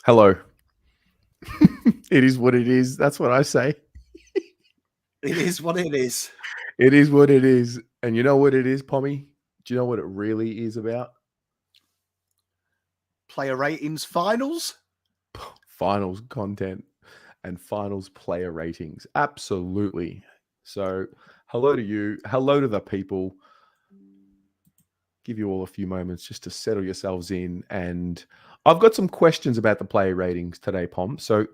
Hello. It is what it is. That's what I say. It is what it is. It is what it is. And you know what it is, Pommy? Do you know what it really is about? Player ratings finals. Finals content and finals player ratings. Absolutely. So, hello to you. Hello to the people. Give you all a few moments just to settle yourselves in. And I've got some questions about the player ratings today, Pom. So,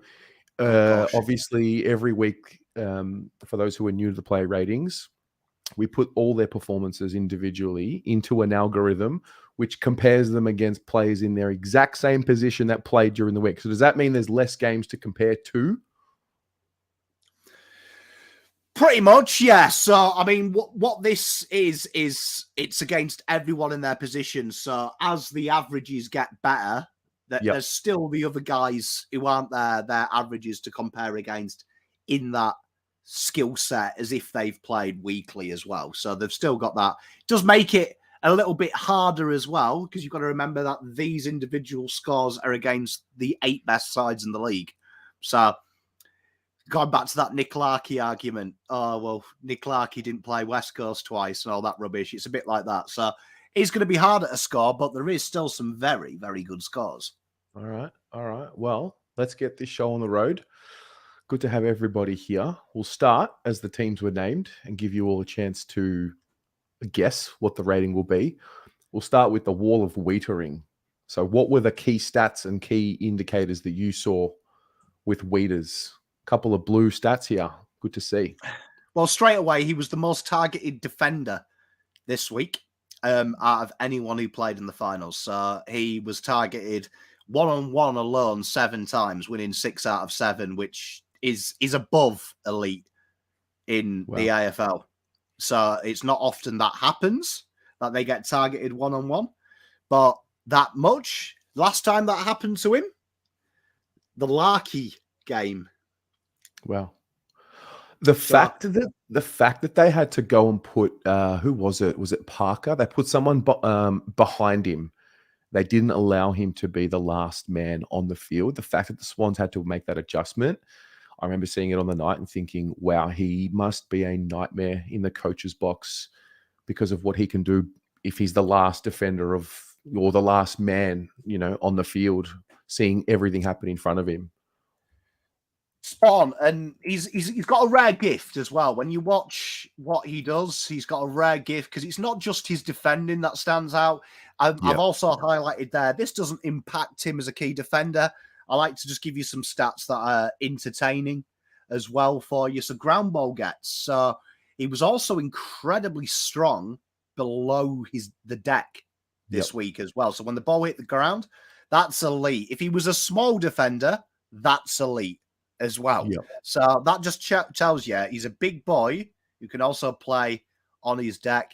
Gosh. obviously, every week, for those who are new to the player ratings, we put all their performances individually into an algorithm which compares them against players in their exact same position that played during the week. So does that mean there's less games to compare to? Pretty much, yeah. So, I mean, what this is it's against everyone in their position. So, as the averages get better, Yep. there's still the other guys who aren't their averages to compare against in that skill set as if they've played weekly as well. So, they've still got that. It does make it a little bit harder as well because you've got to remember that these individual scores are against the 8 best sides in the league. So, going back to that Nick Larkey argument, oh, well, Nick Larkey didn't play West Coast twice and all that rubbish. It's a bit like that. So it's going to be harder to score, but there is still some very, very good scores. All right. All right. Well, let's get this show on the road. Good to have everybody here. We'll start as the teams were named and give you all a chance to guess what the rating will be. We'll start with the wall of Wiedering. So what were the key stats and key indicators that you saw with Weeders? Couple of blue stats here. Good to see. Well, straight away, he was the most targeted defender this week out of anyone who played in the finals. So he was targeted one-on-one alone 7 times, winning 6 out of 7, which is above elite in the AFL. So it's not often that happens, that they get targeted one-on-one. But that much, last time that happened to him, the Larkey game. Wow. The fact that they had to go and put who was it? Was it Parker? They put someone behind him. They didn't allow him to be the last man on the field. The fact that the Swans had to make that adjustment, I remember seeing it on the night and thinking, wow, he must be a nightmare in the coach's box because of what he can do if he's the last defender or the last man, on the field, seeing everything happen in front of him. Spot on. And he's got a rare gift as well. When you watch what he does, he's got a rare gift because it's not just his defending that stands out. I've also highlighted there, this doesn't impact him as a key defender. I like to just give you some stats that are entertaining as well for you. So ground ball gets. So he was also incredibly strong below the deck this week as well. So when the ball hit the ground, that's elite. If he was a small defender, that's elite as well. Yep. So that just tells you he's a big boy who can also play on his deck.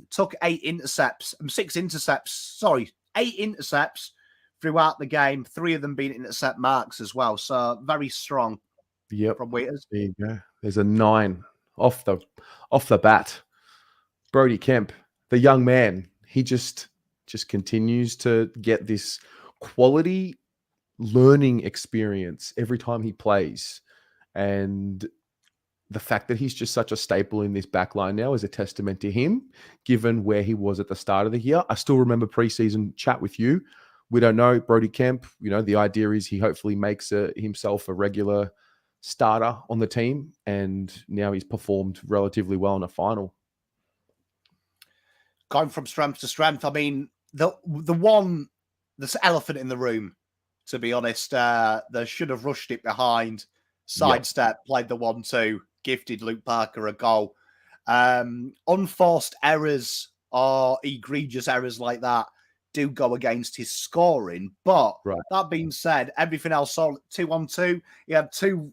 Took 8 intercepts throughout the game, 3 of them being intercept marks as well. So very strong from Waiters. There you go. There's a 9 off the bat. Brodie Kemp, the young man, he just continues to get this quality learning experience every time he plays. And the fact that he's just such a staple in this back line now is a testament to him, given where he was at the start of the year. I still remember preseason chat with you. We don't know Brodie Kemp. The idea is he hopefully makes himself a regular starter on the team, and now he's performed relatively well in a final. Going from strength to strength. I mean, the elephant in the room, to be honest, they should have rushed it behind, sidestep, played the 1-2, gifted Luke Parker a goal. Unforced errors or egregious errors like that do go against his scoring. But that being said, everything else, 2-on-2, he had two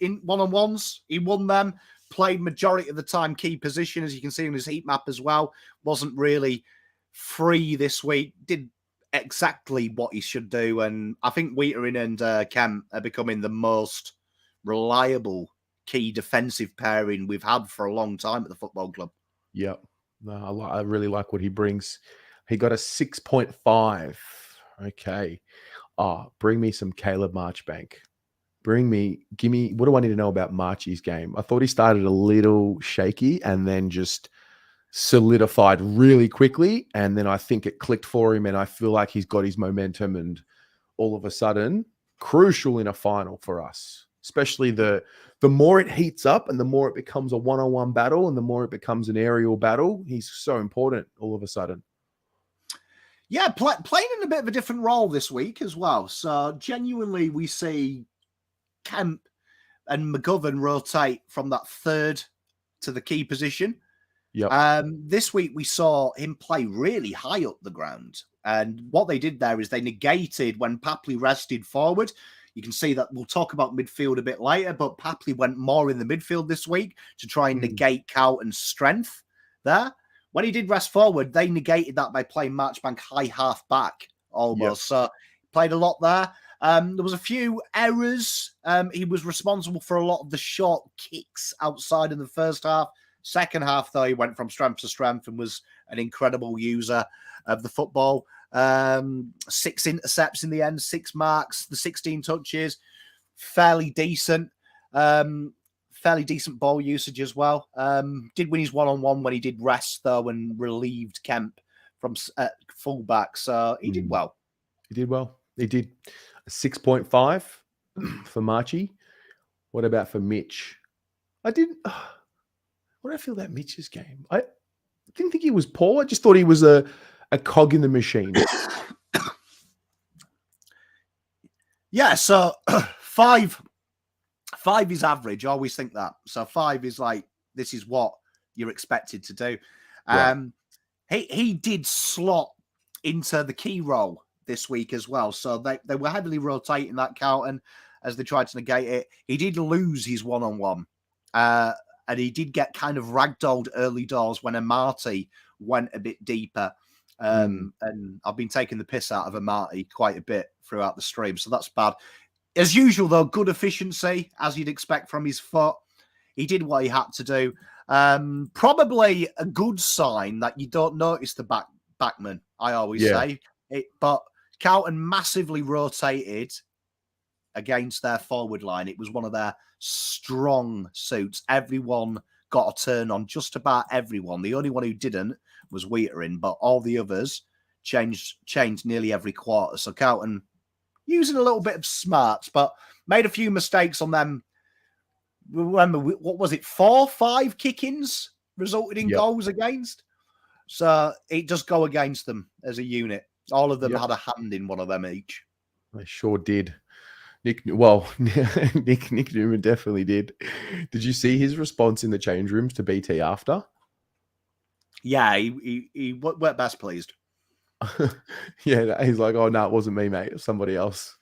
in one-on-ones. He won them, played majority of the time key position, as you can see in his heat map as well. Wasn't really free this week. Did exactly what he should do. And I think Wiedering and Kemp are becoming the most reliable key defensive pairing we've had for a long time at the football club. Yep. No, I really like what he brings. He got a 6.5. Okay. bring me some Caleb Marchbank. Give me, what do I need to know about Marchie's game? I thought he started a little shaky and then just solidified really quickly. And then I think it clicked for him and I feel like he's got his momentum and all of a sudden, crucial in a final for us, especially the more it heats up and the more it becomes a one-on-one battle and the more it becomes an aerial battle, he's so important all of a sudden. Yeah, playing in a bit of a different role this week as well. So genuinely, we see Kemp and McGovern rotate from that third to the key position. Yep. This week we saw him play really high up the ground. And what they did there is they negated when Papley rested forward. You can see that we'll talk about midfield a bit later, but Papley went more in the midfield this week to try and negate Carlton's strength there. When he did rest forward, they negated that by playing Marchbank high half back almost. Yep. So played a lot there. There was a few errors. He was responsible for a lot of the short kicks outside in the first half. Second half, though, he went from strength to strength and was an incredible user of the football. 6 intercepts in the end, 6 marks, the 16 touches, fairly decent ball usage as well. Did win his one-on-one when he did rest, though, and relieved Kemp from fullback. So he did well. He did well. He did 6.5 for Marchie. What about for Mitch? What did I feel about Mitch's game? I didn't think he was poor. I just thought he was a cog in the machine. Yeah, so 5 is average. I always think that. So 5 is like, this is what you're expected to do. Right. He did slot into the key role this week as well. So they were heavily rotating that Carlton as they tried to negate it. He did lose his one-on-one. And he did get kind of ragdolled early doors when Amati went a bit deeper. And I've been taking the piss out of Amati quite a bit throughout the stream. So that's bad. As usual, though, good efficiency, as you'd expect from his foot. He did what he had to do. Probably a good sign that you don't notice the backman, I always say. But Carlton massively rotated against their forward line. It was one of their strong suits. Everyone got a turn on, just about everyone. The only one who didn't was Wheaterin, but all the others changed nearly every quarter. So Carlton using a little bit of smarts, but made a few mistakes on them. Remember, what was it? 4, 5 kick-ins resulted in goals against. So it does go against them as a unit. All of them had a hand in one of them each. They sure did. Nick Newman definitely did. Did you see his response in the change rooms to BT after? Yeah, he weren't best pleased. Yeah, he's like, oh, no, it wasn't me, mate. It was somebody else.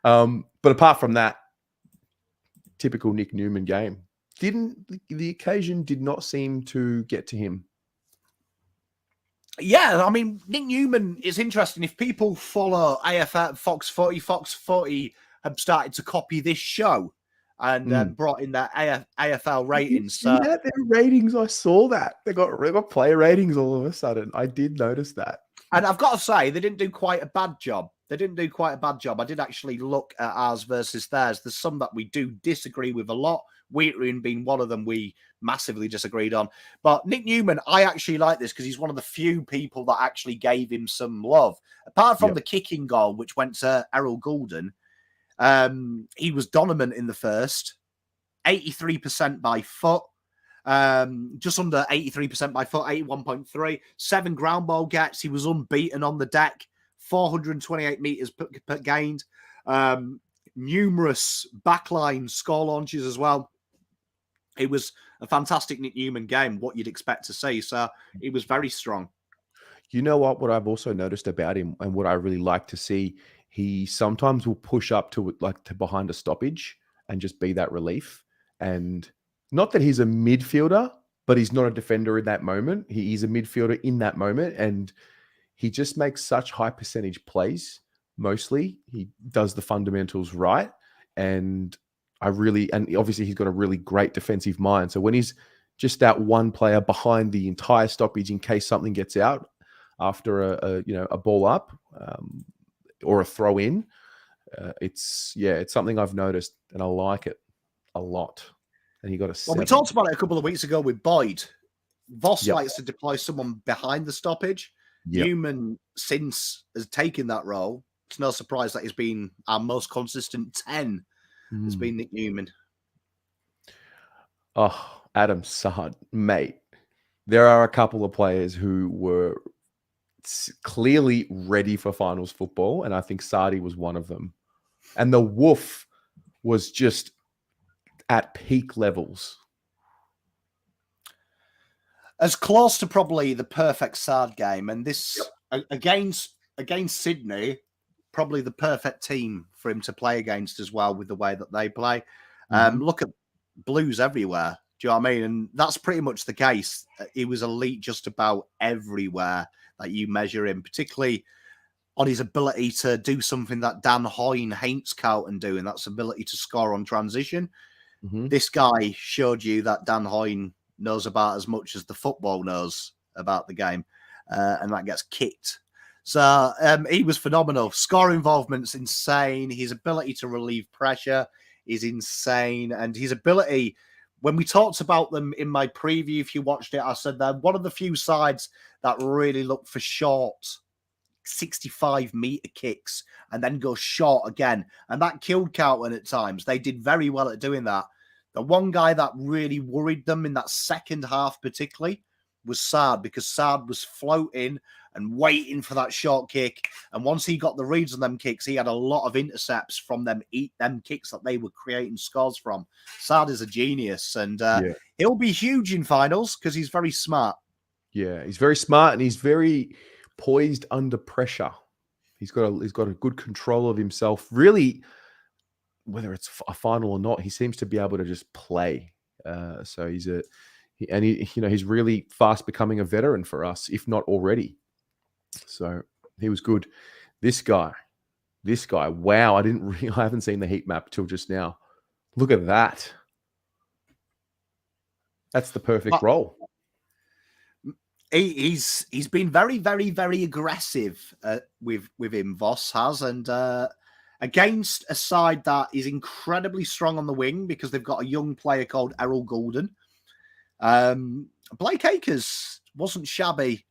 But apart from that, typical Nick Newman game. The occasion did not seem to get to him. Yeah, I mean, Nick Newman is interesting. If people follow AFL, Fox Footy have started to copy this show and brought in their AFL ratings. Yeah, their ratings, I saw that. They got player ratings all of a sudden. I did notice that. And I've got to say, they didn't do quite a bad job. I did actually look at ours versus theirs. There's some that we do disagree with a lot. Wheaterin being one of them we massively disagreed on. But Nick Newman, I actually like this because he's one of the few people that actually gave him some love. Apart from the kicking goal, which went to Errol Goulden, he was dominant in the first, 83% by foot, just under 83% by foot, 81.3, 7 ground ball gets. He was unbeaten on the deck, 428 meters per gained, numerous backline score launches as well. It was a fantastic Nick Newman game, what you'd expect to see. So he was very strong. You know what I've also noticed about him and what I really like to see, he sometimes will push up to behind a stoppage and just be that relief. And not that he's a midfielder, but he's not a defender in that moment. He's a midfielder in that moment. And he just makes such high percentage plays. Mostly he does the fundamentals right. And obviously he's got a really great defensive mind. So when he's just that one player behind the entire stoppage in case something gets out after a ball up, or a throw in. It's something I've noticed, and I like it a lot. And he got a 7. Well, we talked about it a couple of weeks ago with Boyd. Voss Yep. likes to deploy someone behind the stoppage. Yep. Newman, since has taken that role, it's no surprise that he's been our most consistent 10 has been Nick Newman. Oh, Adam Saad, mate. There are a couple of players who were clearly ready for finals football, and I think Sardi was one of them. And the Wolf was just at peak levels. As close to probably the perfect Sard game, and this against Sydney, probably the perfect team for him to play against as well with the way that they play. Look at Blues everywhere. Do you know what I mean? And that's pretty much the case. He was elite just about everywhere that you measure him, particularly on his ability to do something that Dan Hoyne hates Carlton doing, that's ability to score on transition. This guy showed you that Dan Hoyne knows about as much as the football knows about the game, and that gets kicked. So he was phenomenal. Score involvement's insane. His ability to relieve pressure is insane. And his ability, when we talked about them in my preview, if you watched it, I said they're one of the few sides that really look for short 65-meter kicks and then go short again. And that killed Carlton at times. They did very well at doing that. The one guy that really worried them in that second half particularly was Saad, because Saad was floating and waiting for that short kick. And once he got the reads on them kicks, he had a lot of intercepts from them kicks that they were creating scores from. Saad is a genius, and he'll be huge in finals because he's very smart. Yeah, he's very smart, and he's very poised under pressure. He's got a good control of himself. Really, whether it's a final or not, he seems to be able to just play. So he's really fast becoming a veteran for us, if not already. So he was good. This guy, wow! I haven't seen the heat map till just now. Look at that. That's the perfect role. He's been very, very, very aggressive with him. Voss has, and against a side that is incredibly strong on the wing because they've got a young player called Errol Goulden. Blake Acres wasn't shabby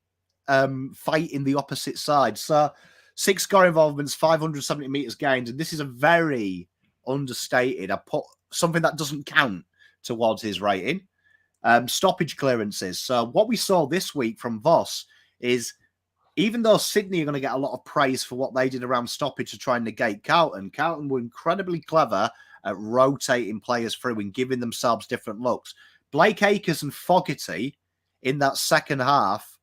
fighting the opposite side. So 6 score involvements, 570 meters gained, and this is a very understated. I put something that doesn't count towards his rating. Stoppage clearances. So what we saw this week from Voss is, even though Sydney are going to get a lot of praise for what they did around stoppage to try and negate Carlton were incredibly clever at rotating players through and giving themselves different looks. Blake Acres and Fogarty in that second half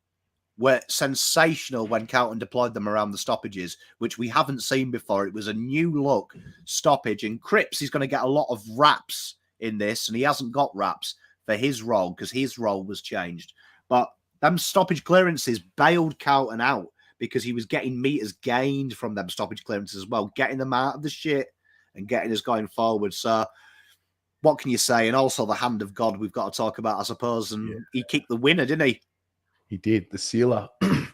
were sensational when Carlton deployed them around the stoppages, which we haven't seen before. It was a new look stoppage, and Cripps is going to get a lot of raps in this, and he hasn't got raps for his role because his role was changed. But them stoppage clearances bailed Carlton out because he was getting meters gained from them stoppage clearances as well, getting them out of the shit and getting us going forward. So what can you say? And also the hand of God we've got to talk about, I suppose. And he kicked the winner, didn't he? He did. The sealer. It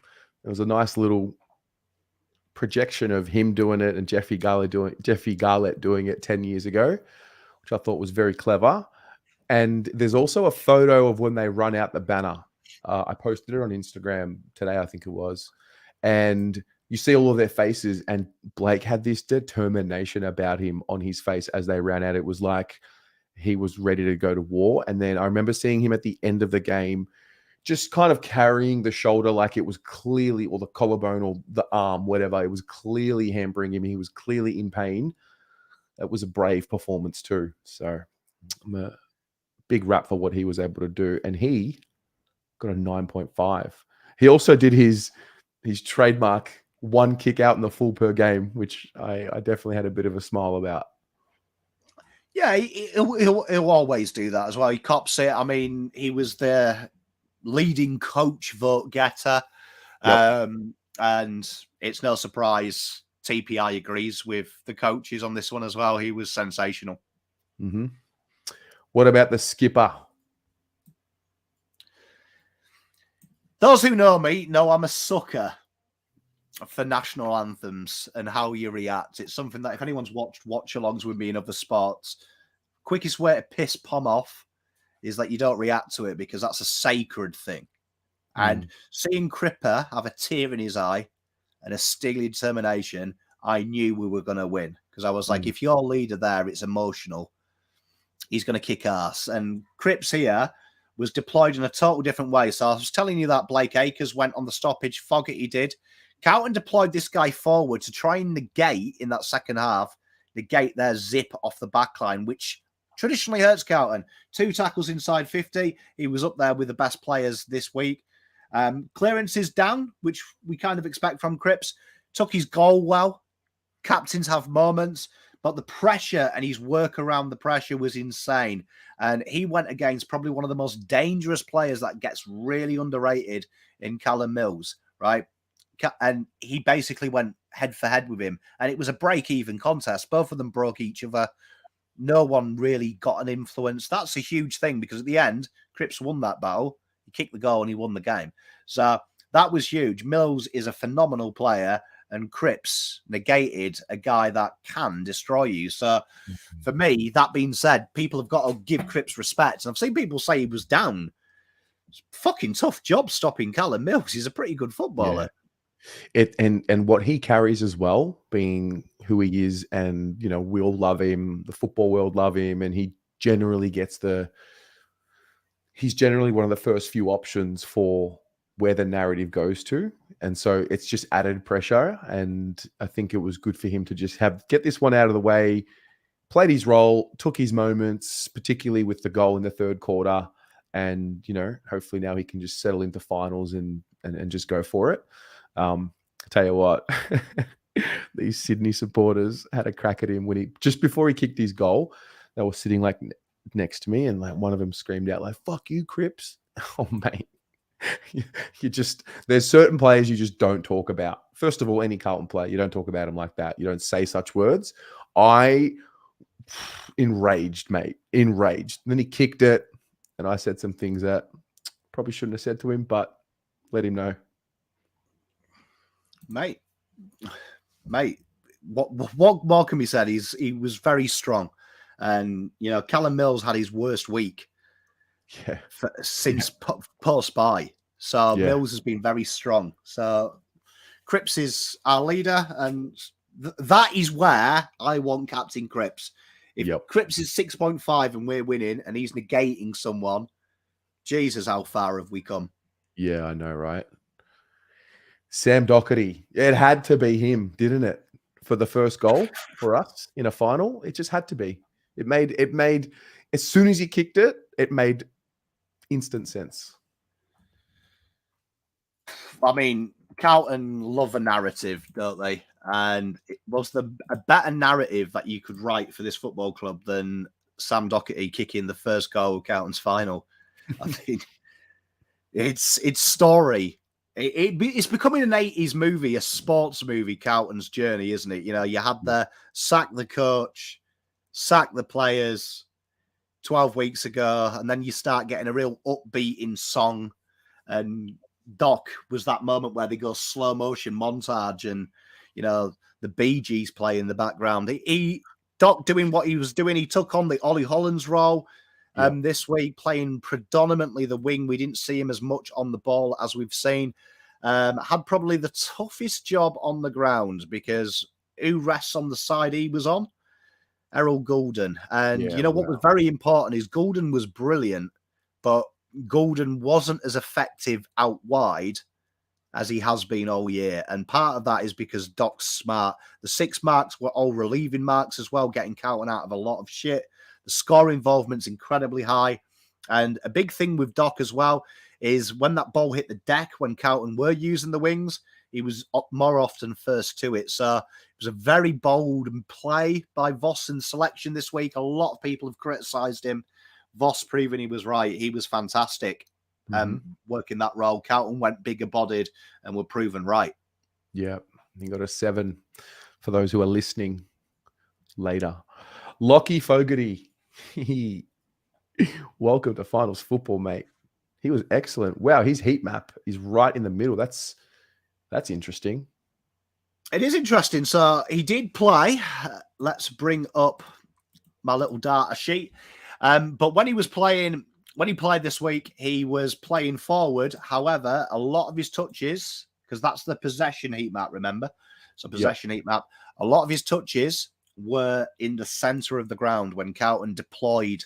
was a nice little projection of him doing it and Jeffy Garlett doing it 10 years ago, which I thought was very clever. And there's also a photo of when they run out the banner. I posted it on Instagram today, I think it was. And you see all of their faces, and Blake had this determination about him on his face as they ran out. It was like he was ready to go to war. And then I remember seeing him at the end of the game, just kind of carrying the shoulder like it was clearly, or the collarbone or the arm, whatever. It was clearly hampering him. He was clearly in pain. It was a brave performance too. So I'm a big rap for what he was able to do. And he got a 9.5. He also did his trademark one kick out in the full per game, which I definitely had a bit of a smile about. Yeah, he'll always do that as well. He cops it. I mean, he was the leading coach vote getter. Yep. And it's no surprise TPI agrees with the coaches on this one as well. He was sensational. Mm-hmm. What about the skipper? Those who know me know I'm a sucker for national anthems and how you react. It's something that if anyone's watched watch-alongs with me in other sports, quickest way to piss Pom off is that you don't react to it because that's a sacred thing. And seeing Cripper have a tear in his eye and a steely determination, I knew we were going to win. Because I was like, if your leader there, it's emotional, he's going to kick ass. And Cripps here was deployed in a total different way. So I was telling you that Blake Acres went on the stoppage. Fogarty did. Carlton deployed this guy forward to try and negate in that second half, negate their zip off the back line, which traditionally hurts Carlton. 2 tackles inside 50. He was up there with the best players this week. Clearances down, which we kind of expect from Cripps. Took his goal well. Captains have moments, but the pressure and his work around the pressure was insane. And he went against probably one of the most dangerous players that gets really underrated in Callum Mills, right? And he basically went head for head with him. And it was a break-even contest. Both of them broke each other. No one really got an influence. That's a huge thing because at the end, Cripps won that battle. He kicked the goal and he won the game. So that was huge. Mills is a phenomenal player and Cripps negated a guy that can destroy you. So for me, that being said, people have got to give Cripps respect. And I've seen people say he was down. It's a fucking tough job stopping Callum Mills. He's a pretty good footballer. Yeah. And what he carries as well, being who he is, and we all love him, the football world love him, and he generally gets he's generally one of the first few options for where the narrative goes to. And so it's just added pressure. And I think it was good for him to just get this one out of the way, played his role, took his moments, particularly with the goal in the third quarter. And, hopefully now he can just settle into finals and just go for it. I tell you what, these Sydney supporters had a crack at him when just before he kicked his goal, they were sitting like next to me, and like one of them screamed out like, "Fuck you, Cripps." Oh mate, there's certain players you just don't talk about. First of all, any Carlton player, you don't talk about him like that. You don't say such words. Enraged, mate, enraged. And then he kicked it, and I said some things that probably shouldn't have said to him, but let him know. Mate, what more can be said? He was very strong. And, Callum Mills had his worst week since post-bye. So Mills has been very strong. So Cripps is our leader. And that is where I want Captain Cripps. If Cripps is 6.5 and we're winning and he's negating someone, Jesus, how far have we come? Yeah, I know, right? Sam Doherty. It had to be him, didn't it? For the first goal for us in a final. It just had to be. It made as soon as he kicked it, it made instant sense. I mean, Carlton love a narrative, don't they? And it was a better narrative that you could write for this football club than Sam Doherty kicking the first goal of Carlton's final. I think it's story. It's becoming an 80s movie, a sports movie, Carlton's journey, isn't it? You had the sack the coach, sack the players 12 weeks ago, and then you start getting a real upbeating song. And Doc was that moment where they go slow motion montage and, the Bee Gees play in the background. Doc doing what he was doing. He took on the Ollie Hollands role this week, playing predominantly the wing. We didn't see him as much on the ball as we've seen. Had probably the toughest job on the ground because who rests on the side he was on? Errol Goulden. And what was very important is Goulden was brilliant, but Goulden wasn't as effective out wide as he has been all year. And part of that is because Doc's smart. The 6 marks were all relieving marks as well, getting Carlton out of a lot of shit. The score involvement's incredibly high. And a big thing with Doc as well is when that ball hit the deck, when Carlton were using the wings, he was more often first to it. So it was a very bold play by Voss in selection this week. A lot of people have criticised him. Voss proving he was right. He was fantastic working that role. Carlton went bigger bodied and were proven right. Yeah, he got a 7 for those who are listening later. Lockie Fogarty. Welcome to finals football, mate. He was excellent. Wow, his heat map is right in the middle. That's interesting. It is interesting. So he did play. Let's bring up my little data sheet. But when he played this week, he was playing forward. However, a lot of his touches, because that's the possession heat map, remember? So possession heat map. A lot of his touches were in the center of the ground when Carlton deployed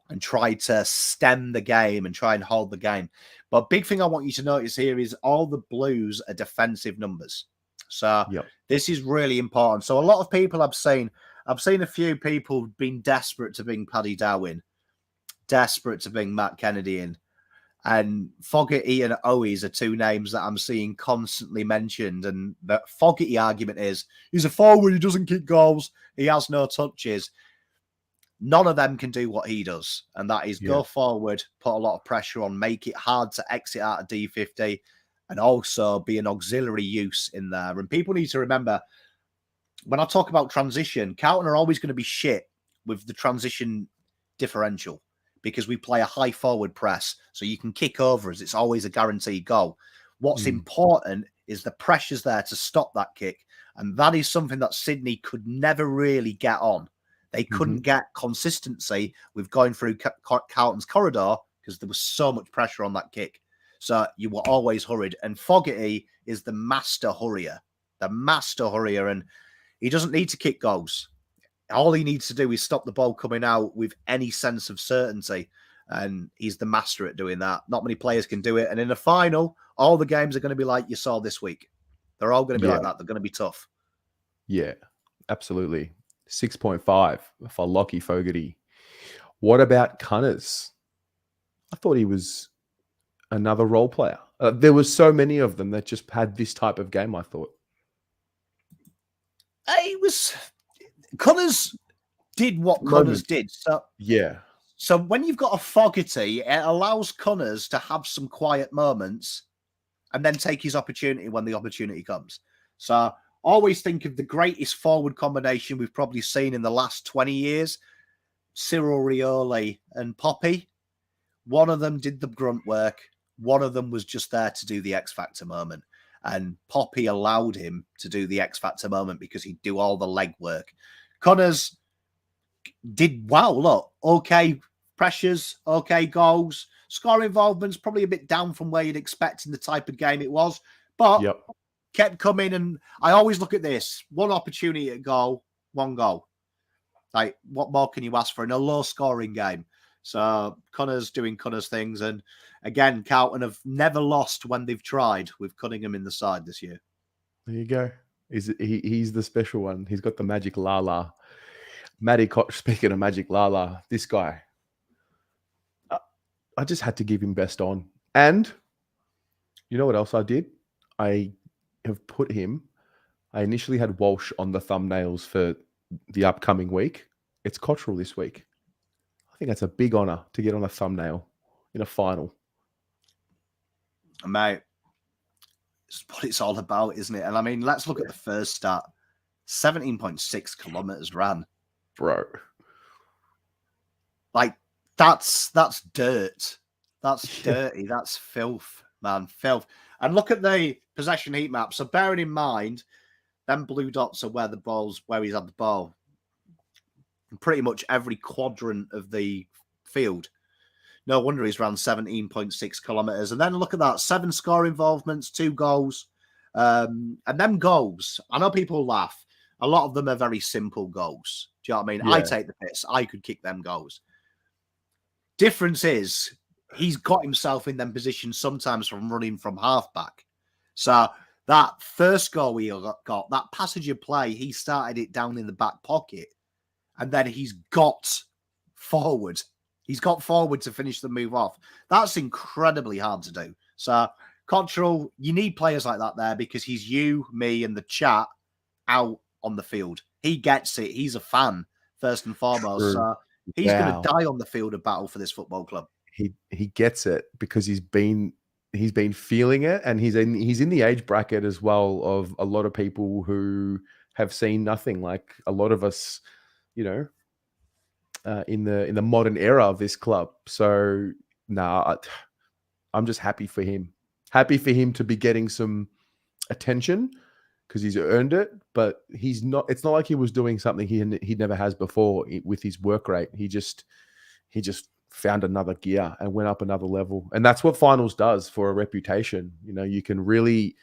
and tried to stem the game and try and hold the game. But big thing I want you to notice here is all the blues are defensive numbers. So this is really important. So a lot of people I've seen a few people being desperate to bring Paddy Dow in, desperate to bring Matt Kennedy in. And Fogarty and Owies are two names that I'm seeing constantly mentioned. And the Fogarty argument is he's a forward, he doesn't kick goals, he has no touches. None of them can do what he does. And that is go forward, put a lot of pressure on, make it hard to exit out of D50, and also be an auxiliary use in there. And people need to remember, when I talk about transition, Carlton are always going to be shit with the transition differential because we play a high forward press. So you can kick over us. It's always a guaranteed goal. What's important is the pressure's there to stop that kick. And that is something that Sydney could never really get on. They couldn't get consistency with going through Carlton's corridor because there was so much pressure on that kick. So you were always hurried. And Fogarty is the master hurrier. And he doesn't need to kick goals. All he needs to do is stop the ball coming out with any sense of certainty. And he's the master at doing that. Not many players can do it. And in the final, all the games are going to be like you saw this week. They're all going to be like that. They're going to be tough. Yeah, absolutely. 6.5 for Lockie Fogarty. What about Cunners? I thought he was another role player. There was so many of them that just had this type of game, I thought. Cunners did what Cunners did. So when you've got a Fogarty, it allows Cunners to have some quiet moments and then take his opportunity when the opportunity comes. So always think of the greatest forward combination we've probably seen in the last 20 years. Cyril Rioli and Poppy. One of them did the grunt work. One of them was just there to do the X Factor moment. And Poppy allowed him to do the X Factor moment because he'd do all the leg work. Cunners did well. Look, okay pressures, okay goals. Score involvement's probably a bit down from where you'd expect in the type of game it was. But kept coming. And I always look at this. One opportunity at goal, one goal. Like, what more can you ask for in a low-scoring game? So Cunners doing Cunners things. And again, Carlton have never lost when they've tried with Cunningham in the side this year. There you go. He's the special one. He's got the magic la-la. Matty Koch, speaking of magic la-la, this guy, I just had to give him best on. And you know what else I did? I have put him, I initially had Walsh on the thumbnails for the upcoming week. It's Cottrell this week. I think that's a big honor to get on a thumbnail in a final. Mate, it's what it's all about, isn't it? And I mean, let's look at the first stat. 17.6 kilometers ran. Bro. Like, that's dirt. That's dirty. That's filth, man. Filth. And look at the possession heat map. So bearing in mind, them blue dots are where he's had the ball. Pretty much every quadrant of the field. No wonder he's ran 17.6 kilometers. And then look at that. 7 score involvements, 2 goals. And them goals, I know people laugh. A lot of them are very simple goals. Do you know what I mean? Yeah. I take the piss. I could kick them goals. Difference is he's got himself in them positions sometimes from running from halfback. So that first goal he got, that passage of play, he started it down in the back pocket. And then he's got forward. He's got forward to finish the move off. That's incredibly hard to do. So, Cottrell, you need players like that there because he's you, me, and the chat out on the field. He gets it. He's a fan, first and foremost. So he's going to die on the field of battle for this football club. He gets it because he's been feeling it, and he's in the age bracket as well of a lot of people who have seen nothing. Like a lot of us, you know, in the modern era of this club. So I'm just happy for him. Happy for him to be getting some attention. because he's earned it, but he's not. It's not like he was doing something he never has before with his work rate. He just found another gear and went up another level, and that's what finals does for a reputation. You know, you can really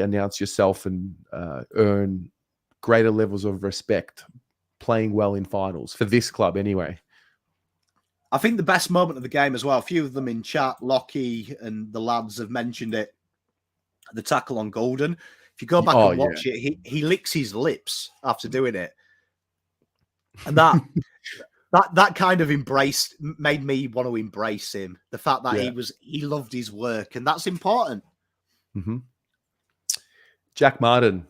announce yourself and earn greater levels of respect playing well in finals for this club anyway. I think the best moment of the game as well, a few of them in chat, Lockie and the lads have mentioned it, the tackle on Golden. If you go back and watch it, he licks his lips after doing it. And that kind of made me want to embrace him. The fact that he loved his work, and that's important. Mm-hmm. Jack Martin,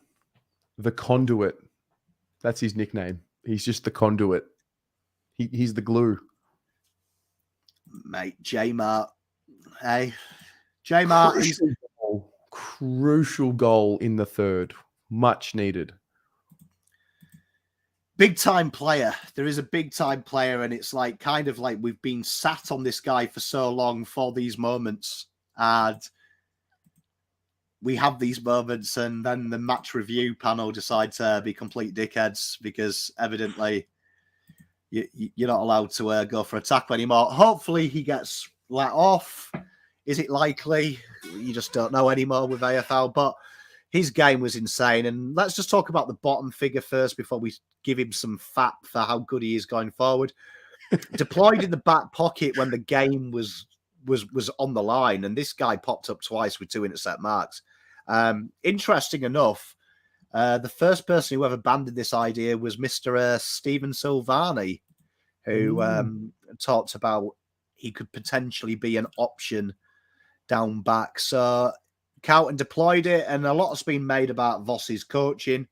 the conduit. That's his nickname. He's just the conduit. He's the glue. Mate, J-Mart. Hey, J-Mart. Crucial goal in the third. Much needed. Big time player. There is a big time player, and it's like kind of like we've been sat on this guy for so long for these moments, and we have these moments, and then the match review panel decide to be complete dickheads because evidently you're not allowed to go for a tackle anymore. Hopefully he gets let off. Is it likely? You just don't know anymore with AFL, but his game was insane. And let's just talk about the bottom figure first before we give him some fat for how good he is going forward. Deployed in the back pocket when the game was on the line, and this guy popped up twice with 2 intercept marks. Interesting enough, the first person who ever abandoned this idea was Mr. Stephen Silvani, who talked about he could potentially be an option down back. So Carlton deployed it, and a lot has been made about Voss's coaching.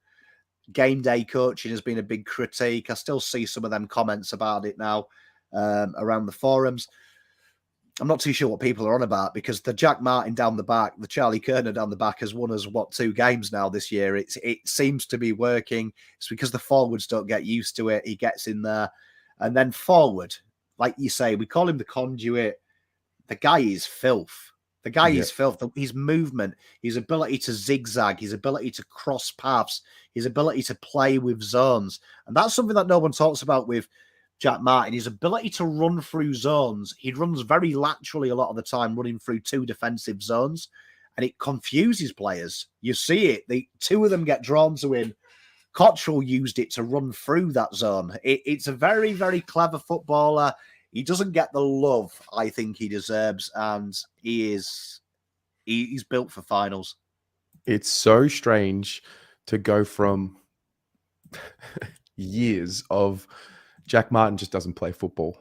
Game day coaching has been a big critique. I still see some of them comments about it now around the forums. I'm not too sure what people are on about because the Jack Martin down the back, the Charlie Kerner down the back has won us, 2 games now this year. It seems to be working. It's because the forwards don't get used to it. He gets in there. And then forward, like you say, we call him the conduit. The guy is filth. The guy is filth. His movement, his ability to zigzag, his ability to cross paths, his ability to play with zones. And that's something that no one talks about with Jack Martin, his ability to run through zones. He runs very laterally a lot of the time, running through 2 defensive zones, and it confuses players. You see it. The 2 of them get drawn to him. Cottrell used it to run through that zone. It's a very, very clever footballer. He doesn't get the love I think he deserves, and he's built for finals. It's so strange to go from years of Jack Martin just doesn't play football.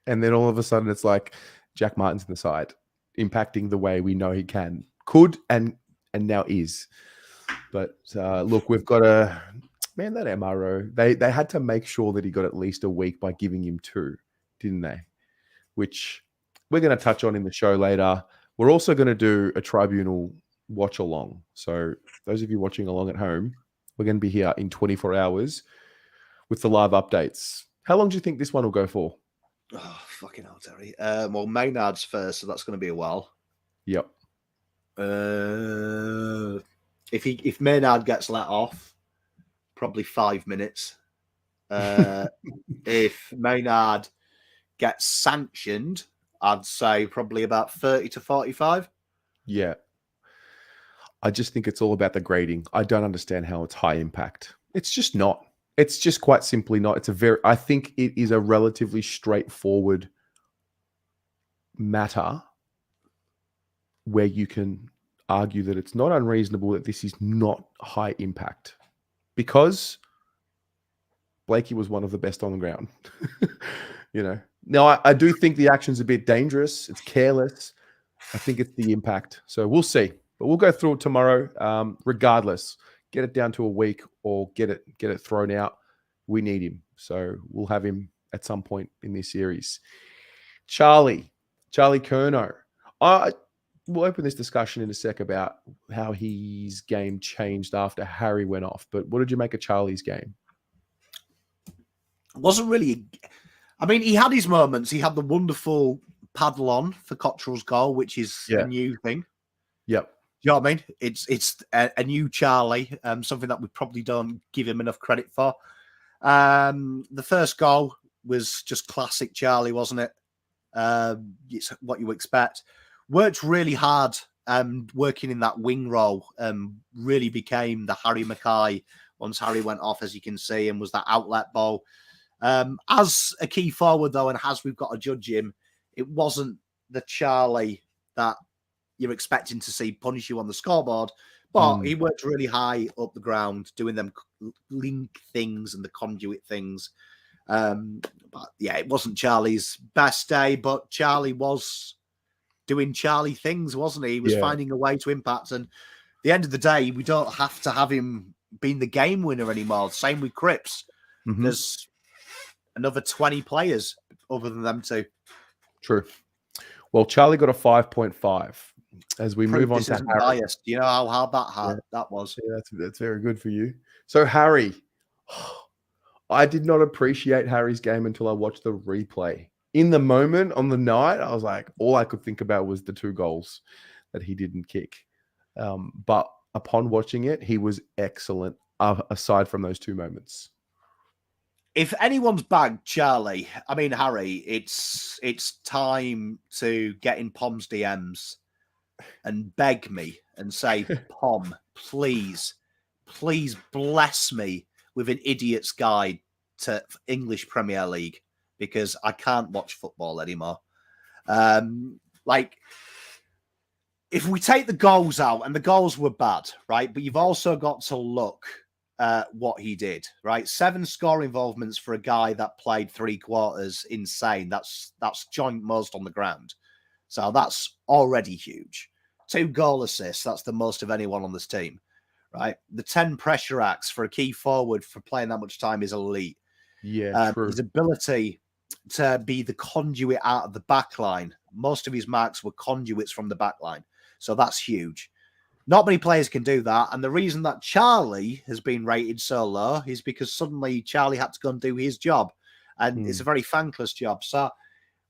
And then all of a sudden it's like Jack Martin's in the side, impacting the way we know he could, and now is. But look, we've got that MRO. They had to make sure that he got at least a week by giving him 2, didn't they? Which we're going to touch on in the show later. We're also going to do a tribunal watch along. So those of you watching along at home, we're going to be here in 24 hours with the live updates. How long do you think this one will go for? Oh, fucking hell, Terry. Well, Maynard's first, so that's going to be a while. Yep. If Maynard gets let off, probably 5 minutes. If Maynard gets sanctioned, I'd say probably about 30 to 45. Yeah. I just think it's all about the grading. I don't understand how it's high impact. It's just not. It's just quite simply not. I think it is a relatively straightforward matter where you can argue that it's not unreasonable that this is not high impact because Blakey was one of the best on the ground. Now I do think the action's a bit dangerous. It's careless. I think it's the impact. So we'll see, but we'll go through it tomorrow. Regardless, get it down to a week or get it thrown out. We need him. So we'll have him at some point in this series. Charlie Kerno. We'll open this discussion in a sec about how his game changed after Harry went off. But what did you make of Charlie's game? Wasn't really. I mean, he had his moments. He had the wonderful paddle on for Cottrell's goal, which is a new thing. Yep. you know what I mean? It's a new Charlie, something that we probably don't give him enough credit for. The first goal was just classic Charlie, wasn't it? It's what you expect. Worked really hard, working in that wing role. Really became the Harry Mackay once Harry went off, as you can see, and was that outlet ball. As a key forward, though, and as we've got to judge him, it wasn't the Charlie that you're expecting to see punish you on the scoreboard, but he worked really high up the ground, doing them link things and the conduit things. But yeah, it wasn't Charlie's best day, but Charlie was doing Charlie things, wasn't he? He was finding a way to impact. And at the end of the day, we don't have to have him being the game winner anymore. Same with Cripps. There's another 20 players other than them two. True. Well, Charlie got a 5.5. As we move on to Harry. Biased. You know how hard that was. Yeah, that's very good for you. So Harry, I did not appreciate Harry's game until I watched the replay. In the moment, on the night, I was like, all I could think about was the 2 goals that he didn't kick. But upon watching it, he was excellent, aside from those 2 moments. If anyone's bagged Charlie, I mean Harry, it's time to get in Pom's DMs and beg me and say, Pom, please bless me with an idiot's guide to English Premier League, because I can't watch football anymore. Like, if we take the goals out, and the goals were bad, right? But you've also got to look at what he did, right? 7 score involvements for a guy that played 3 quarters, insane. That's joint most on the ground. So that's already huge. 2 goal assists, that's the most of anyone on this team, right? The 10 pressure acts for a key forward for playing that much time is elite. Yeah, true. His ability to be the conduit out of the back line. Most of his marks were conduits from the back line. So that's huge. Not many players can do that. And the reason that Charlie has been rated so low is because suddenly Charlie had to go and do his job. And it's a very thankless job. So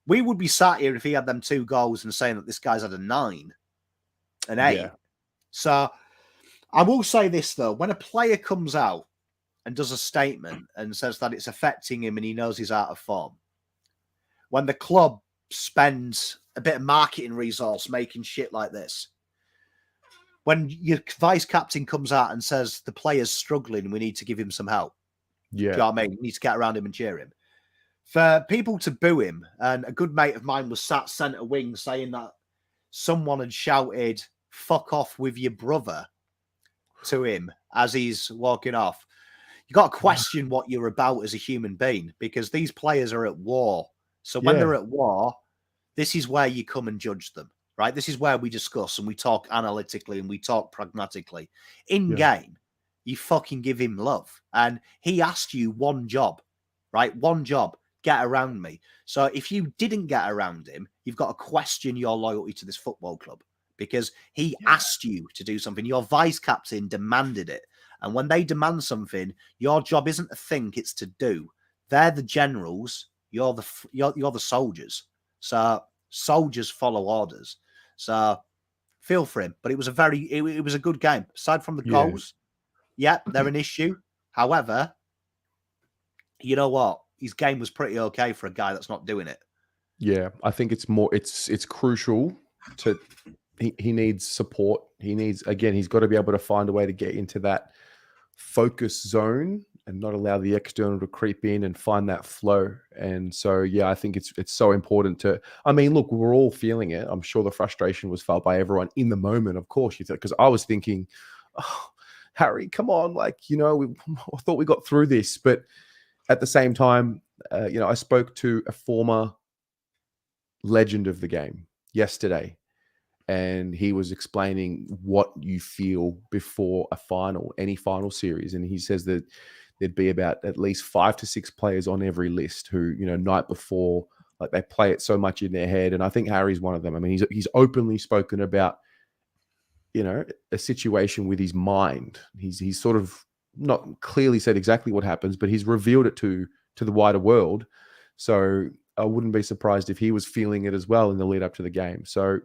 we would be sat here if he had them 2 goals and saying that this guy's had a 9, an 8. Yeah. So I will say this, though. When a player comes out and does a statement and says that it's affecting him and he knows he's out of form, when the club spends a bit of marketing resource making shit like this, when your vice captain comes out and says the player's struggling, we need to give him some help. Yeah. Do you know what I mean? We need to get around him and cheer him. For people to boo him, and a good mate of mine was sat centre wing saying that someone had shouted, "Fuck off with your brother," to him as he's walking off. You got to question what you're about as a human being, because these players are at war. So when they're at war, this is where you come and judge them, right? This is where we discuss and we talk analytically and we talk pragmatically. In game, you fucking give him love. And he asked you one job, right? One job, get around me. So if you didn't get around him, you've got to question your loyalty to this football club, because he asked you to do something. Your vice captain demanded it. And when they demand something, your job isn't to think, it's to do. They're the generals. You're the soldiers. So soldiers follow orders. So feel for him. But it was a good game. Aside from the goals, they're an issue. However, you know what? His game was pretty okay for a guy that's not doing it. Yeah, I think it's crucial to he needs support. He's got to be able to find a way to get into that focus zone and not allow the external to creep in and find that flow. And so, I think it's so important to, I mean, look, we're all feeling it. I'm sure the frustration was felt by everyone in the moment, of course, because I was thinking, oh, Harry, come on. Like, I thought we got through this, but at the same time, I spoke to a former legend of the game yesterday, and he was explaining what you feel before a final, any final series. And he says that there'd be about at least 5 to 6 players on every list who, night before, like, they play it so much in their head. And I think Harry's one of them. I mean, he's openly spoken about, a situation with his mind. He's sort of not clearly said exactly what happens, but he's revealed it to the wider world. So I wouldn't be surprised if he was feeling it as well in the lead up to the game. So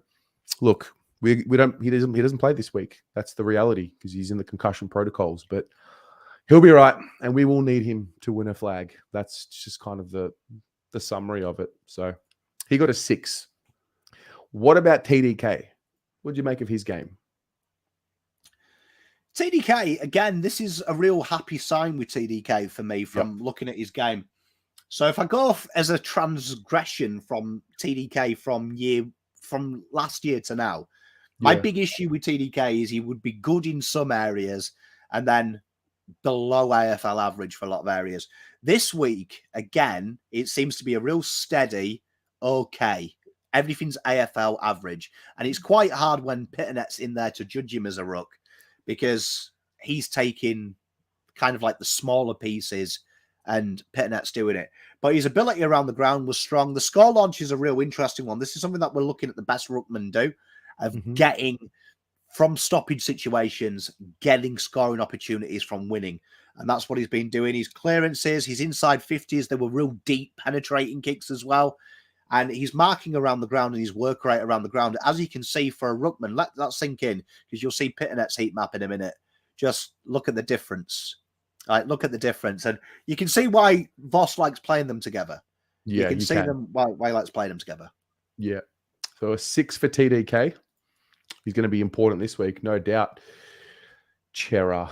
look, we don't. He doesn't play this week. That's the reality because he's in the concussion protocols. But he'll be right, and we will need him to win a flag. That's just kind of the summary of it. So he got a 6. What about TDK? What did you make of his game? TDK, again, this is a real happy sign with TDK for me from looking at his game. So if I go off as a transgression from TDK from last year to now, my big issue with TDK is he would be good in some areas and then below AFL average for a lot of areas. This week, again, it seems to be a real steady, okay. Everything's AFL average. And it's quite hard when Pitternet's in there to judge him as a ruck because he's taking kind of like the smaller pieces and Pitternet's doing it. But his ability around the ground was strong. The score launch is a real interesting one. This is something that we're looking at the best ruckmen do, of getting from stoppage situations, getting scoring opportunities from winning. And that's what he's been doing. His clearances, his inside 50s, they were real deep penetrating kicks as well. And he's marking around the ground and his work rate around the ground. As you can see for a ruckman, let that sink in because you'll see Pitternet's heat map in a minute. Just look at the difference. Right, look at the difference. And you can see why Voss likes playing them together. Yeah, you can see them why he likes playing them together. Yeah. So a 6 for TDK. He's going to be important this week, no doubt. Chera.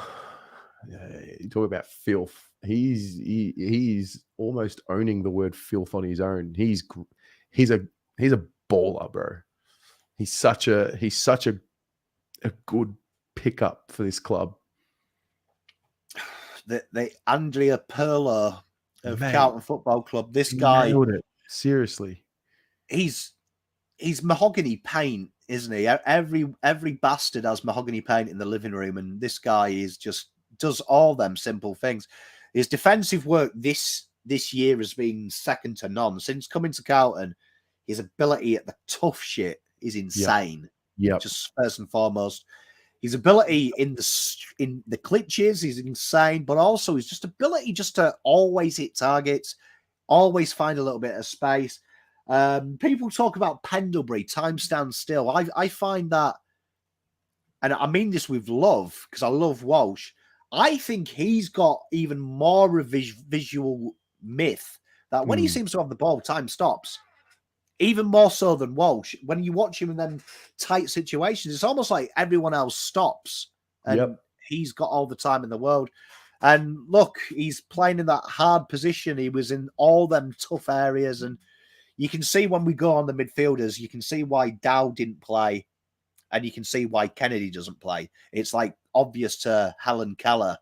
You talk about filth. He's almost owning the word filth on his own. He's a baller, bro. He's such a good pickup for this club. The Andrea Perlo of Carlton Football Club. This guy nailed it. Seriously. He's mahogany paint, isn't he? Every bastard has mahogany paint in the living room, and this guy is just does all them simple things. His defensive work this year has been second to none. Since coming to Carlton, his ability at the tough shit is insane. Yeah. Just first and foremost. His ability in the glitches is insane, but also his just ability just to always hit targets, always find a little bit of space. People talk about Pendlebury, time stands still. I find that, and I mean this with love, because I love Walsh. I think he's got even more of visual myth that when he seems to have the ball, time stops. Even more so than Walsh. When you watch him in them tight situations, it's almost like everyone else stops. And he's got all the time in the world. And look, he's playing in that hard position. He was in all them tough areas. And you can see when we go on the midfielders, you can see why Dow didn't play. And you can see why Kennedy doesn't play. It's like obvious to Helen Keller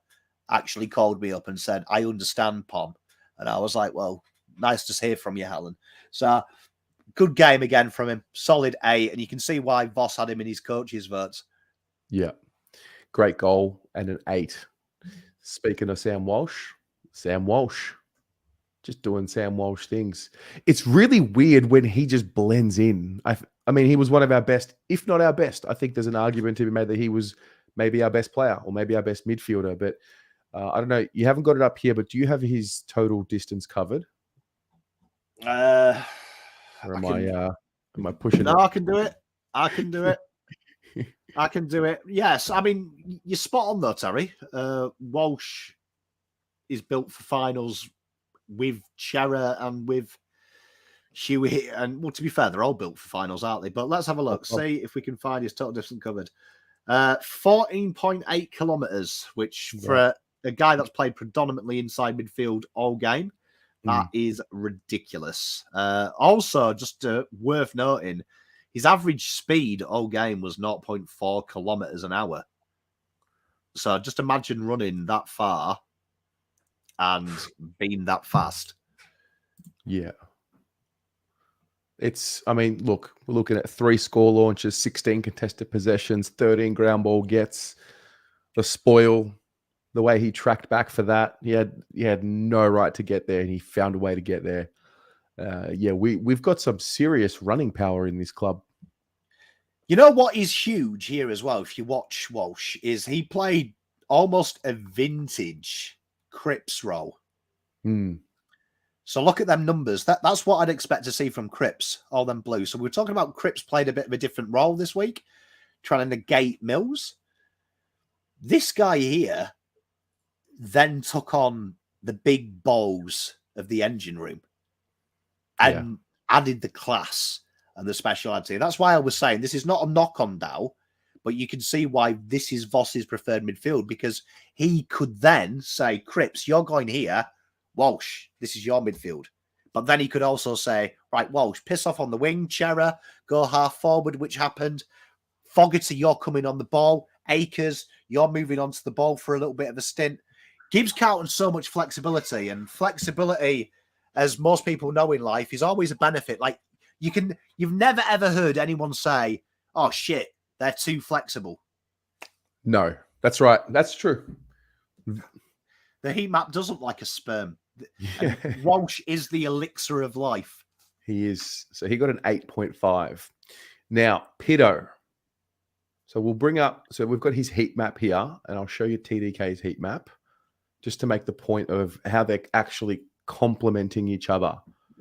actually called me up and said, I understand, Pom. And I was like, well, nice to hear from you, Helen. So good game again from him. Solid 8. And you can see why Voss had him in his coaches' votes. Yeah. Great goal and an 8. Speaking of Sam Walsh. Just doing Sam Walsh things. It's really weird when he just blends in. I mean, he was one of our best, if not our best. I think there's an argument to be made that he was maybe our best player or maybe our best midfielder. But I don't know. You haven't got it up here, but do you have his total distance covered? Or am I pushing it? No, I can do it. I can do it. Yes. I mean, you're spot on though, Terry. Walsh is built for finals with Chera and with Huey. And well, to be fair, they're all built for finals, aren't they? But let's have a look. See if we can find his total distance covered. 14.8 kilometers, which for a guy that's played predominantly inside midfield all game, that is ridiculous. Also, just worth noting, his average speed all game was 0.4 kilometers an hour. So just imagine running that far and being that fast. Yeah. I mean, look, we're looking at 3 score launches, 16 contested possessions, 13 ground ball gets, the spoil. The way he tracked back for that, he had no right to get there, and he found a way to get there. We've got some serious running power in this club. You know what is huge here as well, if you watch Walsh, is he played almost a vintage Cripps role. So look at them numbers. That's what I'd expect to see from Cripps, all them blue. So we're talking about Cripps played a bit of a different role this week. trying to negate Mills. This guy here then took on the big balls of the engine room and added the class and the speciality. That's why I was saying this is not a knock on Dow, but you can see why this is Voss's preferred midfield, because he could then say, Cripps, you're going here. Walsh, this is your midfield. But then he could also say, right, Walsh, piss off on the wing. Chera, go half forward, which happened. Fogarty, you're coming on the ball. Akers, you're moving onto the ball for a little bit of a stint. Gives Carlton so much flexibility, and flexibility, as most people know in life, is always a benefit. Like you've never ever heard anyone say, "Oh shit, they're too flexible." No, that's right. That's true. The heat map doesn't like a sperm. And Walsh is the elixir of life. He is. So he got an 8.5. Now, Pito. So we'll bring up, so we've got his heat map here, and I'll show you TDK's heat map just to make the point of how they're actually complementing each other.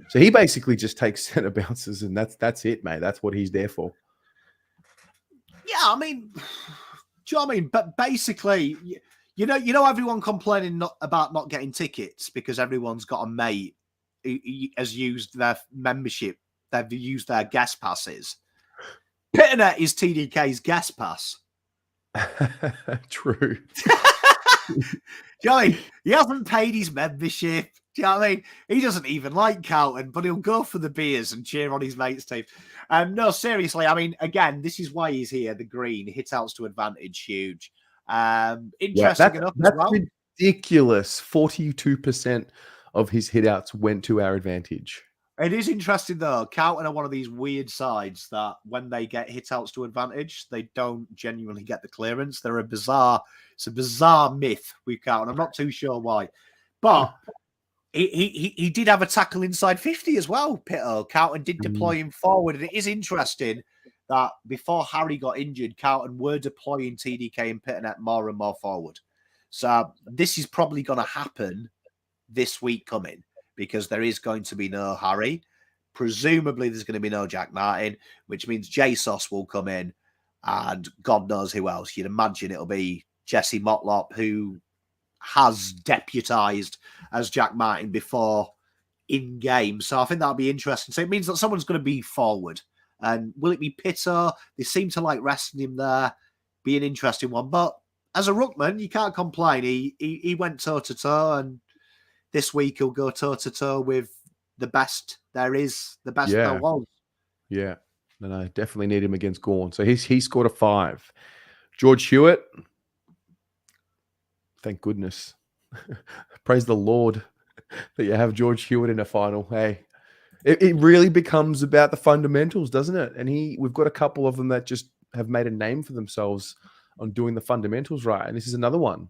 So he basically just takes centre bounces, and that's it, mate. That's what he's there for. Yeah, I mean, do you know what I mean? But basically, you know, everyone complaining about not getting tickets because everyone's got a mate who has used their membership, they've used their guest passes. Pitternet is TDK's guest pass. True. Do you know what I mean? He hasn't paid his membership. Do you know what I mean? He doesn't even like Carlton, but he'll go for the beers and cheer on his mate's team. No, seriously, I mean, again, this is why he's here. The green, hit outs to advantage, huge. Interesting enough as well. Ridiculous. 42% of his hit outs went to our advantage. It is interesting, though. Carlton are one of these weird sides that when they get hit outs to advantage, they don't genuinely get the clearance. It's a bizarre myth with Carlton. I'm not too sure why. But he did have a tackle inside 50 as well, Pitto. Carlton did deploy him forward. And it is interesting that before Harry got injured, Carlton were deploying TDK and Pitternet more and more forward. So this is probably going to happen this week coming, because there is going to be no Harry. Presumably, there's going to be no Jack Martin, which means JSOS will come in, and God knows who else. You'd imagine it'll be Jesse Motlop, who has deputized as Jack Martin before in game. So I think that'll be interesting. So it means that someone's going to be forward. And will it be Pitto? They seem to like resting him there. Be an interesting one. But as a ruckman, you can't complain. He went toe-to-toe, and this week he'll go toe-to-toe with the best there is, the best there was. Yeah. And I definitely need him against Gawn. So he scored a 5. George Hewitt. Thank goodness. Praise the Lord that you have George Hewitt in a final. Hey, it really becomes about the fundamentals, doesn't it? And we've got a couple of them that just have made a name for themselves on doing the fundamentals right. And this is another one.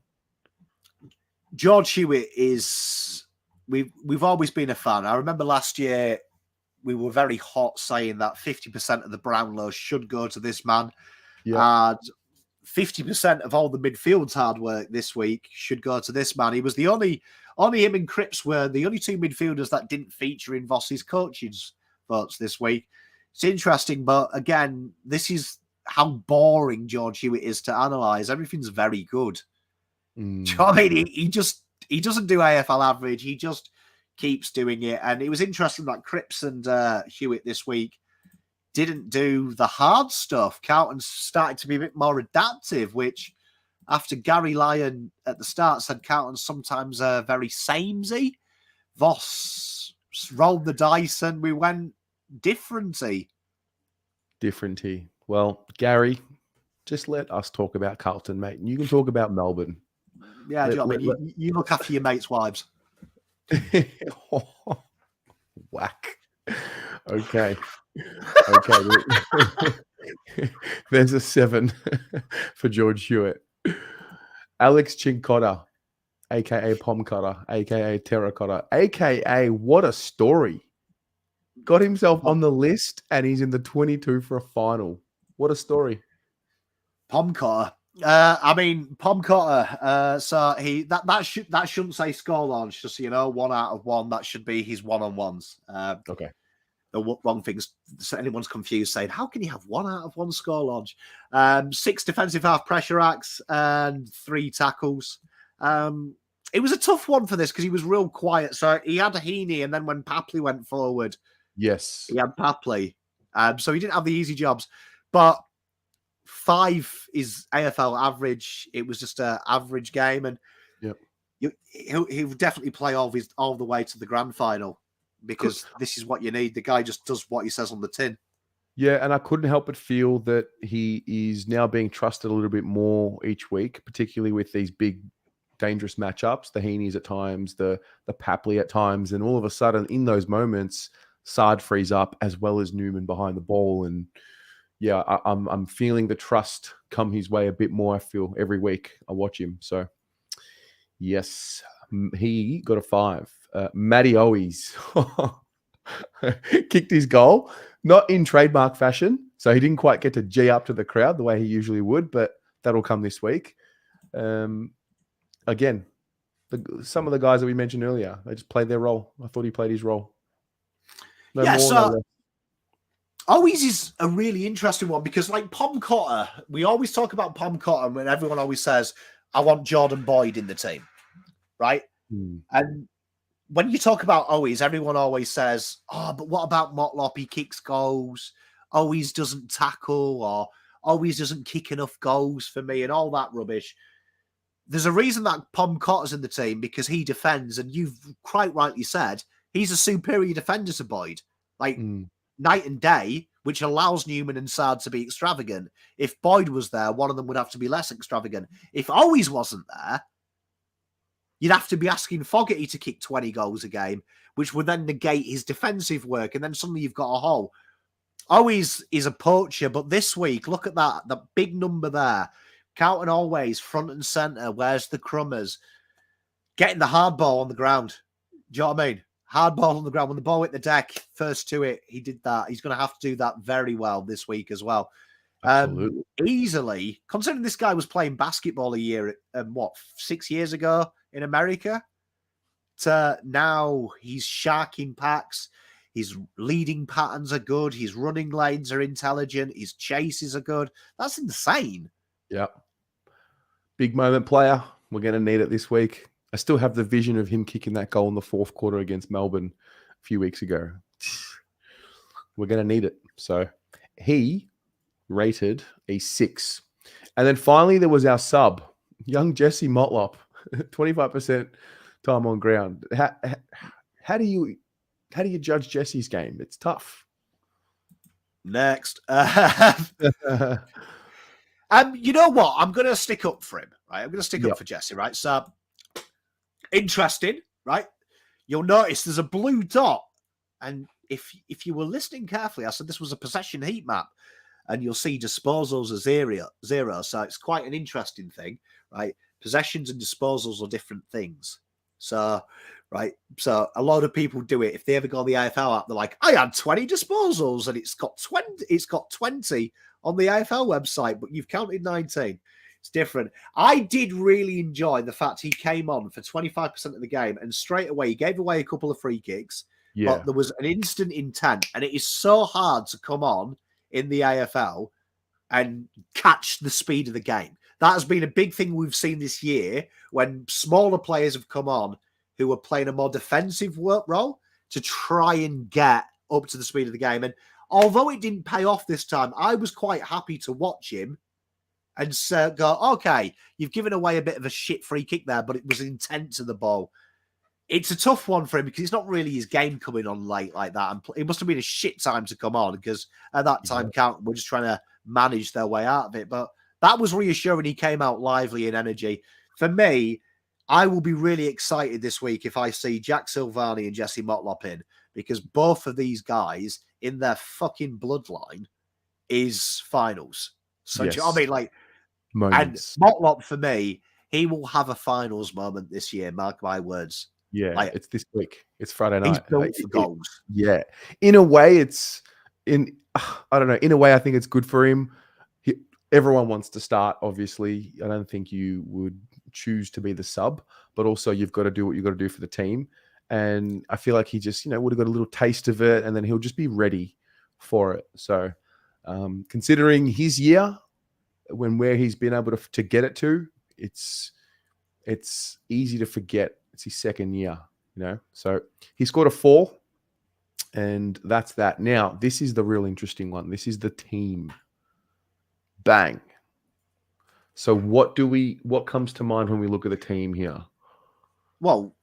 George Hewitt is, we've always been a fan. I remember last year we were very hot saying that 50% of the Brownlow should go to this man. Yeah. And 50% of all the midfield's hard work this week should go to this man. He was only him and Cripps were the only two midfielders that didn't feature in Voss's coaches votes this week. It's interesting, but again, this is how boring George Hewitt is to analyse. Everything's very good. Do you know what I mean? He doesn't do AFL average. He just keeps doing it. And it was interesting that Cripps and Hewitt this week didn't do the hard stuff. Carlton started to be a bit more adaptive, which after Gary Lyon at the start said Carlton sometimes very samey. Voss rolled the dice and we went differenty. Well, Gary, just let us talk about Carlton, mate. And you can talk about Melbourne. Yeah, you look after your mates' wives. Whack. Okay. There's a 7 for George Hewitt. Alex Chincotta, a.k.a. Pomcotta, a.k.a. Terracotta, a.k.a. what a story. Got himself on the list, and he's in the 22 for a final. What a story. Pomcotta. Pomcotta. So that shouldn't say score launch, just so you know, 1 out of 1. That should be his one-on-ones. Okay. the wrong things. So anyone's confused, saying, how can you have 1 out of 1 score launch? 6 defensive half pressure acts and 3 tackles. It was a tough one for this because he was real quiet. So he had a Heaney, and then when Papley went forward, yes, he had Papley. So he didn't have the easy jobs. But 5 is AFL average. It was just an average game, and he'll definitely play all the way to the grand final, because this is what you need. The guy just does what he says on the tin. Yeah, and I couldn't help but feel that he is now being trusted a little bit more each week, particularly with these big, dangerous matchups, the Heenies at times, the Papley at times, and all of a sudden, in those moments, Sard frees up as well as Newman behind the ball, and yeah, I'm feeling the trust come his way a bit more. I feel every week I watch him. So yes, he got a 5. Matty Owies kicked his goal, not in trademark fashion, so he didn't quite get to G up to the crowd the way he usually would, but that'll come this week. Again, some of the guys that we mentioned earlier, they just played their role. I thought he played his role. No more, no less. Owies is a really interesting one because, like Pom Cotter, we always talk about Pom Cotter when everyone always says, I want Jordan Boyd in the team, right? And when you talk about Owies, everyone always says, oh, but what about Motlop? He kicks goals. Owies doesn't tackle, or Owies doesn't kick enough goals for me, and all that rubbish. There's a reason that Pom Cotter's in the team, because he defends, and you've quite rightly said, he's a superior defender to Boyd. Like, night and day, which allows Newman and Sard to be extravagant. If Boyd was there, one of them would have to be less extravagant. If Owies wasn't there, you'd have to be asking Fogarty to kick 20 goals a game, which would then negate his defensive work, and then suddenly you've got a hole. Owies is a poacher, but this week, look at that big number there. Carlton always front and centre. Where's the Crummers? Getting the hard ball on the ground. Do you know what I mean? Hard ball on the ground. When the ball hit the deck, first to it, he did that. He's going to have to do that very well this week as well. Absolutely. Easily, considering this guy was playing basketball a year, 6 years ago in America, to now he's sharking packs. His leading patterns are good. His running lanes are intelligent. His chases are good. That's insane. Yeah. Big moment player. We're going to need it this week. I still have the vision of him kicking that goal in the 4th quarter against Melbourne a few weeks ago. We're going to need it. So he rated a 6. And then finally, there was our sub, young Jesse Motlop, 25% time on ground. How do you judge Jesse's game? It's tough. Next. You know what? I'm going to stick up for him, right? I'm going to stick up for Jesse, right? So, interesting, right? You'll notice there's a blue dot. And if you were listening carefully, I said this was a possession heat map. And you'll see disposals are zero. So it's quite an interesting thing, right? Possessions and disposals are different things. So, right. So a lot of people do it. If they ever go on the AFL app, they're like, I had 20 disposals, and it's got 20 on the AFL website, but you've counted 19. It's different. I did really enjoy the fact he came on for 25% of the game, and straight away he gave away a couple of free kicks. Yeah. But there was an instant intent, and it is so hard to come on in the AFL and catch the speed of the game. That has been a big thing we've seen this year when smaller players have come on who are playing a more defensive work role to try and get up to the speed of the game. And although it didn't pay off this time, I was quite happy to watch him and go, okay, you've given away a bit of a shit free kick there, but it was intent to the ball. It's a tough one for him because it's not really his game coming on late like that. And it must have been a shit time to come on because at that time, Carlton were just trying to manage their way out of it. But that was reassuring. He came out lively and energy. For me, I will be really excited this week if I see Jack Silvani and Jesse Motlop in, because both of these guys in their fucking bloodline is finals. So do you know what I mean? Like, moments. And Motlop, for me, he will have a finals moment this year. Mark my words. Yeah, like, it's this week. It's Friday night. He's built for goals. Yeah. In a way, I don't know. In a way, I think it's good for him. Everyone wants to start, obviously. I don't think you would choose to be the sub, but also you've got to do what you've got to do for the team. And I feel like he just, would have got a little taste of it, and then he'll just be ready for it. So considering his year, where he's been able to get it to, it's easy to forget it's his second year, So he scored a 4, and that's that. Now, this is the real interesting one. This is the team. Bang. So what comes to mind when we look at the team here? Well,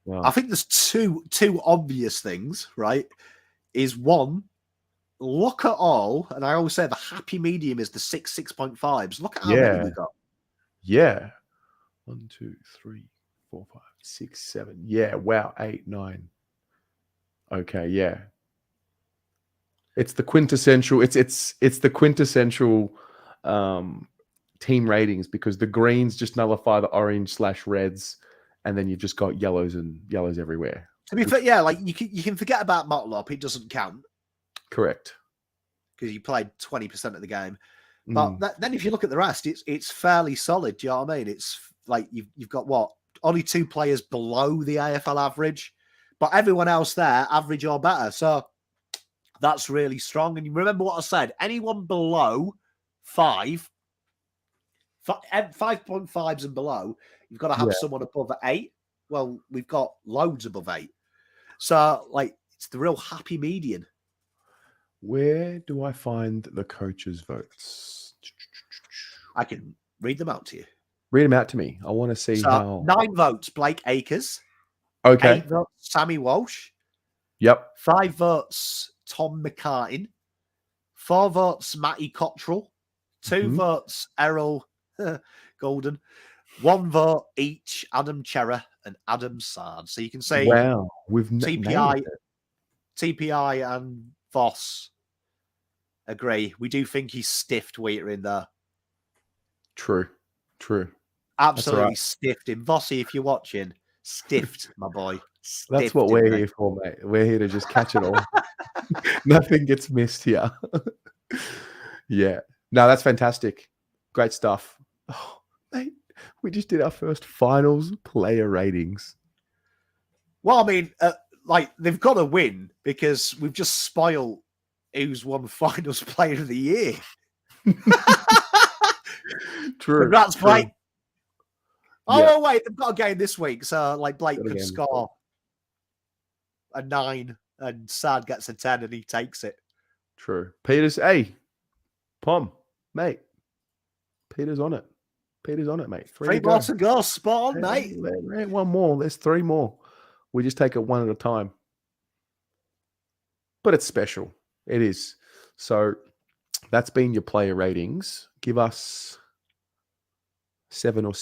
wow. I think there's two obvious things, right? Is one, look at all, and I always say the happy medium is the 6.5s. Look at how many we got. Yeah. 1, 2, 3, 4, 5, 6, 7. Yeah. Wow. 8, 9. Okay. Yeah. It's the quintessential. It's the quintessential team ratings, because the greens just nullify the orange/reds, and then you've just got yellows everywhere. To be fair, yeah, like you can forget about Motlop. It doesn't count. Correct. Because you played 20% of the game. But then if you look at the rest, it's fairly solid. Do you know what I mean? It's like you've got only 2 players below the AFL average, but everyone else there average or better. So that's really strong. And you remember what I said? Anyone below 5.5s and below, you've got to have someone above 8. Well, we've got loads above 8. So like it's the real happy median. Where do I find the coaches' votes? I can read them out to you. Read them out to me. I want to see how. 9 votes, Blake Akers. Okay. 8 votes, Sammy Walsh. Yep. 5 votes, Tom McCartin. 4 votes, Matty Cottrell. 2 votes, Errol Golden. 1 vote each, Adam Chera and Adam Sard. So you can say, wow, we've TPI and Voss agree. We do think he's stiffed Wheater in there. True. Absolutely stiffed him. Vossy, if you're watching, stiffed, my boy. Stiffed. That's what we're here for, mate. We're here to just catch it all. Nothing gets missed here. Yeah. No, that's fantastic. Great stuff. Oh, mate, we just did our first finals player ratings. Well, I mean, they've got to win, because we've just spoiled who's won finals player of the year. True. Congrats, Blake. Oh, wait, they've got a game this week. So, like, Blake could score a 9 and Sad gets a 10 and he takes it. True. Peter's, hey, Pom, mate. Peter's on it. Mate. 3 more to go. Spot on, mate. One more. There's 3 more. We just take it one at a time. But it's special. It is. So that's been your player ratings. Give us 7 or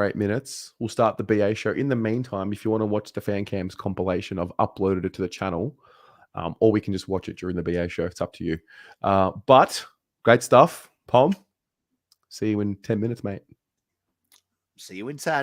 8 minutes. We'll start the BA show. In the meantime, if you want to watch the fan cams compilation, I've uploaded it to the channel, or we can just watch it during the BA show. It's up to you. But great stuff, Pom. See you in 10 minutes, mate. See you in 10.